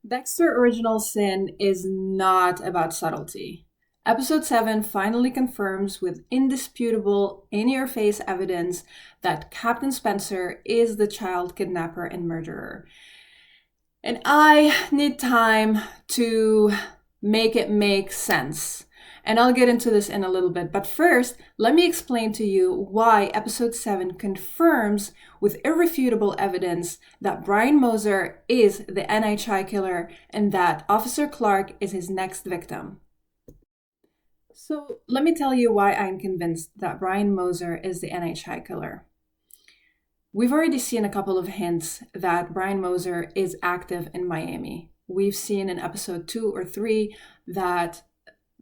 Dexter Original Sin is not about subtlety. Episode 7 finally confirms with indisputable, in your face evidence that Captain Spencer is the child kidnapper and murderer. And I need time to make it make sense. And I'll get into this in a little bit. But first, let me explain to you why episode 7 confirms with irrefutable evidence that Brian Moser is the NHI killer and that Officer Clark is his next victim. So let me tell you why I'm convinced that Brian Moser is the NHI killer. We've already seen a couple of hints that Brian Moser is active in Miami. We've seen in episode 2 or 3 that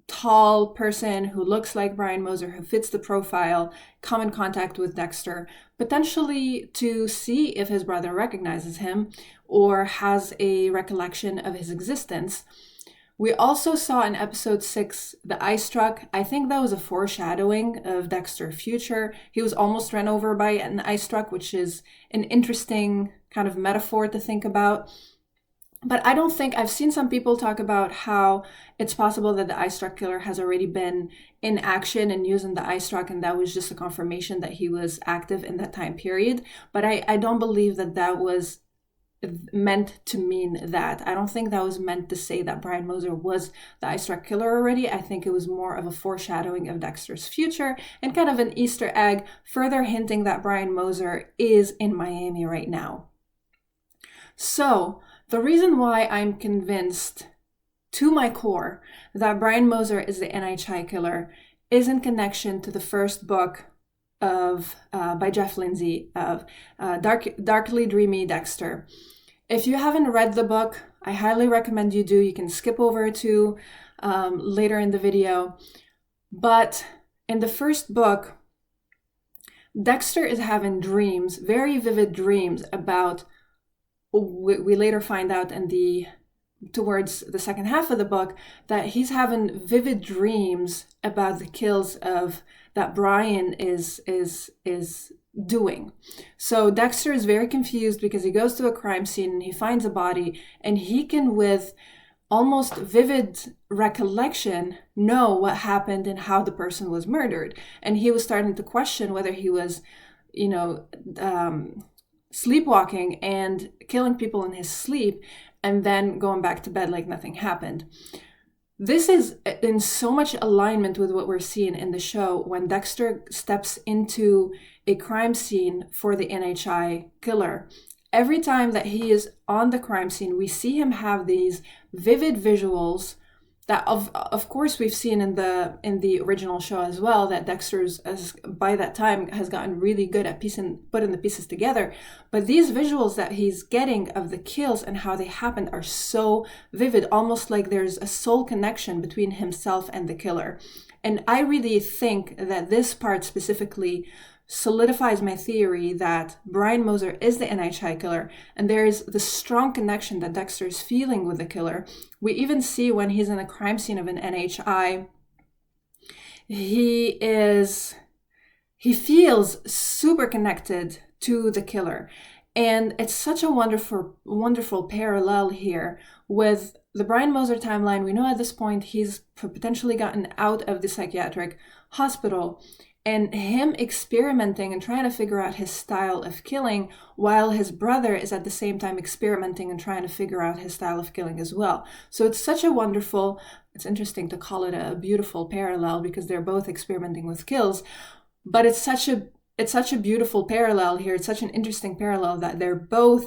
tall person who looks like Brian Moser, who fits the profile, come in contact with Dexter, potentially to see if his brother recognizes him or has a recollection of his existence. We also saw in episode 6 the ice truck. I think that was a foreshadowing of Dexter's future. He was almost run over by an ice truck, which is an interesting kind of metaphor to think about. But I don't think, I've seen some people talk about how it's possible that the ice truck killer has already been in action and using the ice truck, and that was just a confirmation that he was active in that time period. But I don't believe that that was meant to mean that. I don't think that was meant to say that Brian Moser was the ice truck killer already. I think it was more of a foreshadowing of Dexter's future and kind of an Easter egg, further hinting that Brian Moser is in Miami right now. So, the reason why I'm convinced to my core that Brian Moser is the NHI killer is in connection to the first book of by Jeff Lindsay of Darkly Dreamy Dexter. If you haven't read the book, I highly recommend you do. You can skip over to later in the video. But in the first book, Dexter is having dreams, very vivid dreams about, we later find out towards the second half of the book, that he's having vivid dreams about the kills that Brian is doing. So Dexter is very confused because he goes to a crime scene and he finds a body, and he can, with almost vivid recollection, know what happened and how the person was murdered. And he was starting to question whether he was, sleepwalking and killing people in his sleep and then going back to bed like nothing happened. This is in so much alignment with what we're seeing in the show when Dexter steps into a crime scene for the NHI killer. Every time that he is on the crime scene, we see him have these vivid visuals that of course we've seen in the original show as well, that Dexter's by that time has gotten really good at putting the pieces together. But these visuals that he's getting of the kills and how they happened are so vivid, almost like there's a soul connection between himself and the killer. And I really think that this part specifically solidifies my theory that Brian Moser is the NHI killer, and there is the strong connection that Dexter is feeling with the killer. We even see when he's in a crime scene of an NHI, he feels super connected to the killer. And it's such a wonderful parallel here with the Brian Moser timeline. We know at this point he's potentially gotten out of the psychiatric hospital, and him experimenting and trying to figure out his style of killing, while his brother is at the same time experimenting and trying to figure out his style of killing as well. So it's such a wonderful, it's interesting to call it a beautiful parallel because they're both experimenting with kills, but it's such a beautiful parallel here. It's such an interesting parallel that they're both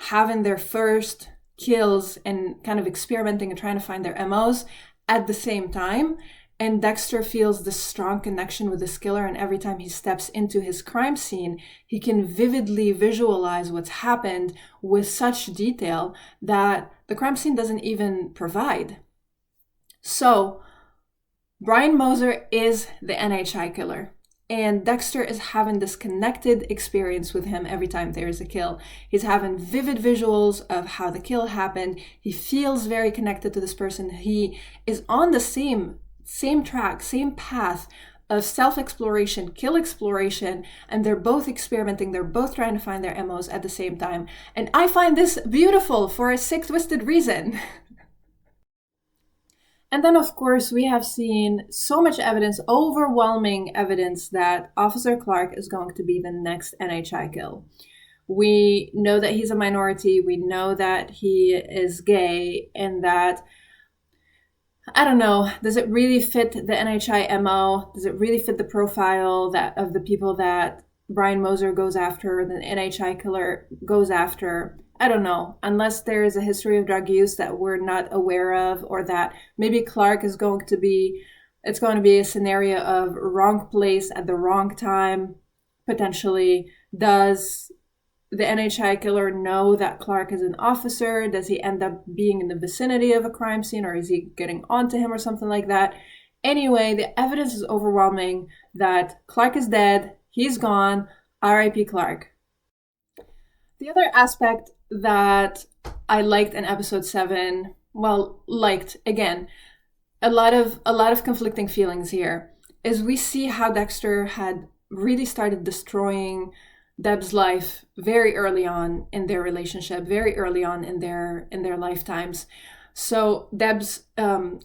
having their first kills and kind of experimenting and trying to find their MOs at the same time. And Dexter feels this strong connection with this killer, and every time he steps into his crime scene, he can vividly visualize what's happened with such detail that the crime scene doesn't even provide. So, Brian Moser is the NHI killer, and Dexter is having this connected experience with him every time there is a kill. He's having vivid visuals of how the kill happened. He feels very connected to this person. He is on the same track, same path of self-exploration, kill exploration, and they're both experimenting, they're both trying to find their MOs at the same time. And I find this beautiful for a sick, twisted reason. And then, of course, we have seen so much evidence, overwhelming evidence, that Officer Clark is going to be the next NHI kill. We know that he's a minority, we know that he is gay, and that, I don't know, does it really fit the NHI MO? Does it really fit the profile that of the people that Brian Moser goes after, the NHI killer goes after? I don't know, unless there is a history of drug use that we're not aware of, or that maybe Clark is going to be, it's going to be a scenario of wrong place at the wrong time, potentially. Does the NHI killer know that Clark is an officer? Does he end up being in the vicinity of a crime scene, or is he getting onto him or something like that? Anyway, the evidence is overwhelming that Clark is dead, he's gone, R.I.P. Clark. The other aspect that I liked in episode 7, again, a lot of conflicting feelings here, is we see how Dexter had really started destroying Deb's life very early on in their relationship, very early on in their lifetimes. So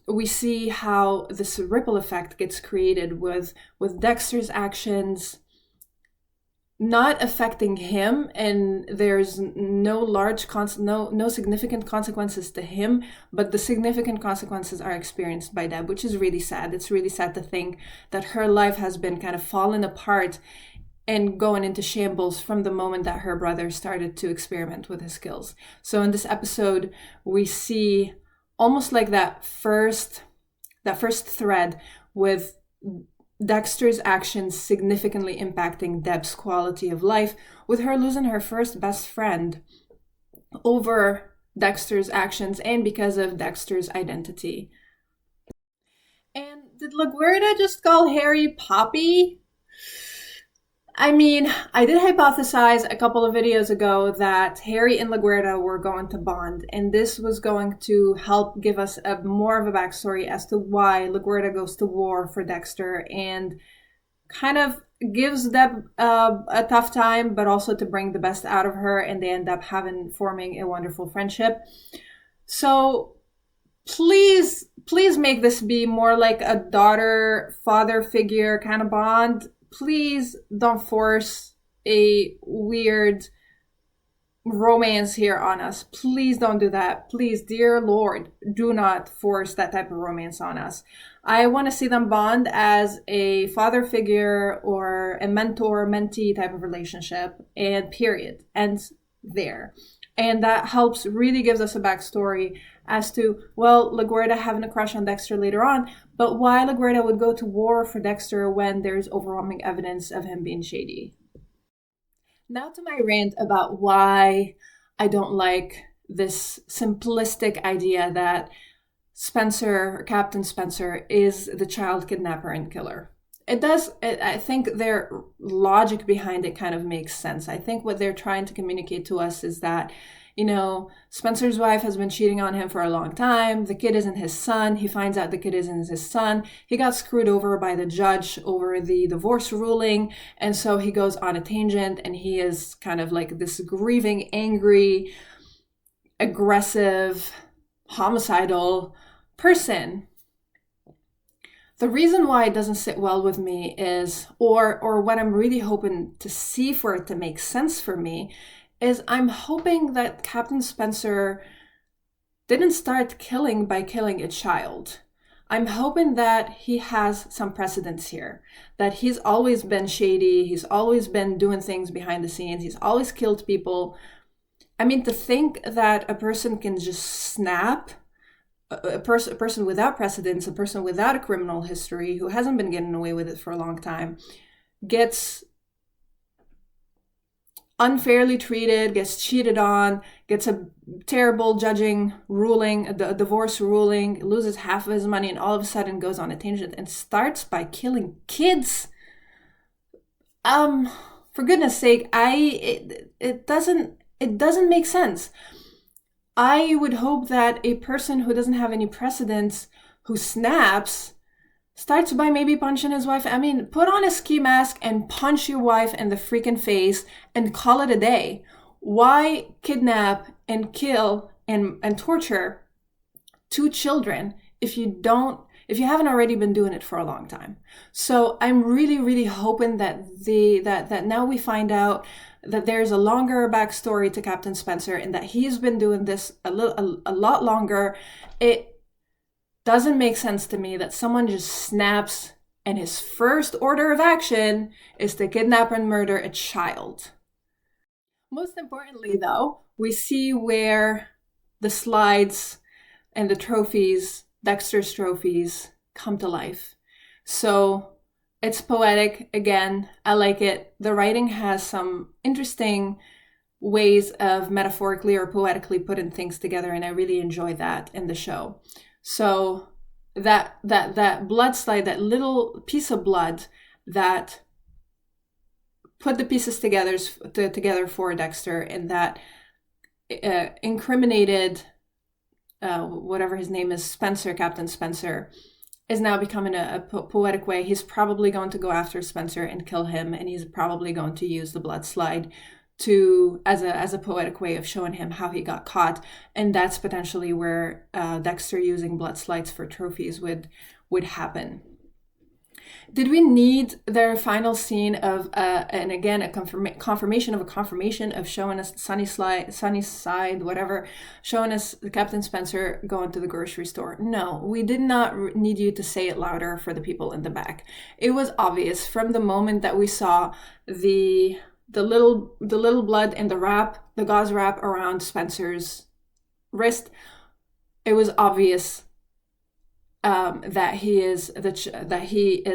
we see how this ripple effect gets created with Dexter's actions not affecting him, and there's no significant consequences to him, but the significant consequences are experienced by Deb, which is really sad. It's really sad to think that her life has been kind of fallen apart and going into shambles from the moment that her brother started to experiment with his skills. So in this episode, we see almost like that first thread with Dexter's actions significantly impacting Deb's quality of life, with her losing her first best friend over Dexter's actions and because of Dexter's identity. And did Laguerta just call Harry Papi? I mean, I did hypothesize a couple of videos ago that Harry and Laguerta were going to bond, and this was going to help give us more of a backstory as to why Laguerta goes to war for Dexter and kind of gives Deb a tough time, but also to bring the best out of her, and they end up forming a wonderful friendship. So please make this be more like a daughter-father figure kind of bond. Please don't force a weird romance here on us. Please don't do that. Please, dear Lord, do not force that type of romance on us. I want to see them bond as a father figure or a mentor-mentee type of relationship, and period. Ends there. And that really gives us a backstory as to, well, Laguerta having a crush on Dexter later on, but why Laguerta would go to war for Dexter when there's overwhelming evidence of him being shady. Now to my rant about why I don't like this simplistic idea that Captain Spencer, is the child kidnapper and killer. I think their logic behind it kind of makes sense. I think what they're trying to communicate to us is that, Spencer's wife has been cheating on him for a long time. The kid isn't his son. He finds out the kid isn't his son. He got screwed over by the judge over the divorce ruling. And so he goes on a tangent, and he is kind of like this grieving, angry, aggressive, homicidal person. The reason why it doesn't sit well with me is, or what I'm really hoping to see for it to make sense for me, is I'm hoping that Captain Spencer didn't start killing by killing a child. I'm hoping that he has some precedence here, that he's always been shady, he's always been doing things behind the scenes, he's always killed people. I mean, to think that a person can just snap, a person without precedence, a person without a criminal history, who hasn't been getting away with it for a long time, gets unfairly treated, gets cheated on, gets a terrible judging ruling, a divorce ruling, loses half of his money, and all of a sudden goes on a tangent and starts by killing kids. For goodness sake, it doesn't make sense. I would hope that a person who doesn't have any precedence, who snaps Starts by maybe punching his wife. I mean, put on a ski mask and punch your wife in the freaking face and call it a day. Why kidnap and kill and torture 2 children if you haven't already been doing it for a long time? So I'm really, really hoping that that now we find out that there's a longer backstory to Captain Spencer and that he's been doing this a lot longer. It doesn't make sense to me that someone just snaps and his first order of action is to kidnap and murder a child. Most importantly, though, we see where the slides and the trophies, Dexter's trophies, come to life. So it's poetic. Again, I like it. The writing has some interesting ways of metaphorically or poetically putting things together, and I really enjoy that in the show. So that blood slide, that little piece of blood that put the pieces together for Dexter, and that incriminated whatever his name is, Spencer, Captain Spencer, is now becoming a poetic way. He's probably going to go after Spencer and kill him, and he's probably going to use the blood slide as a poetic way of showing him how he got caught. And that's potentially where Dexter using blood slides for trophies would happen. Did we need their final scene of and again a confirmation of showing us sunny side, whatever, showing us the Captain Spencer going to the grocery store? No, we did not need you to say it louder for the people in the back. It was obvious from the moment that we saw the little blood in the gauze wrap around Spencer's wrist. It was obvious that he is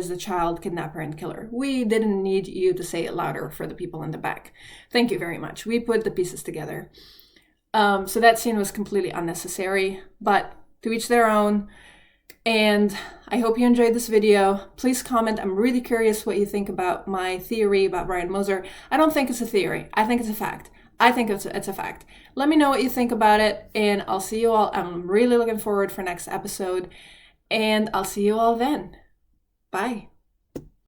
the child kidnapper and killer. We didn't need you to say it louder for the people in the back. Thank you very much. We put the pieces together. So that scene was completely unnecessary, but to each their own. And I hope you enjoyed this video. Please comment. I'm really curious what you think about my theory about Brian Moser. I don't think it's a theory. I think it's a fact. I think it's a fact. Let me know what you think about it, and I'll see you all. I'm really looking forward for next episode, and I'll see you all then. Bye.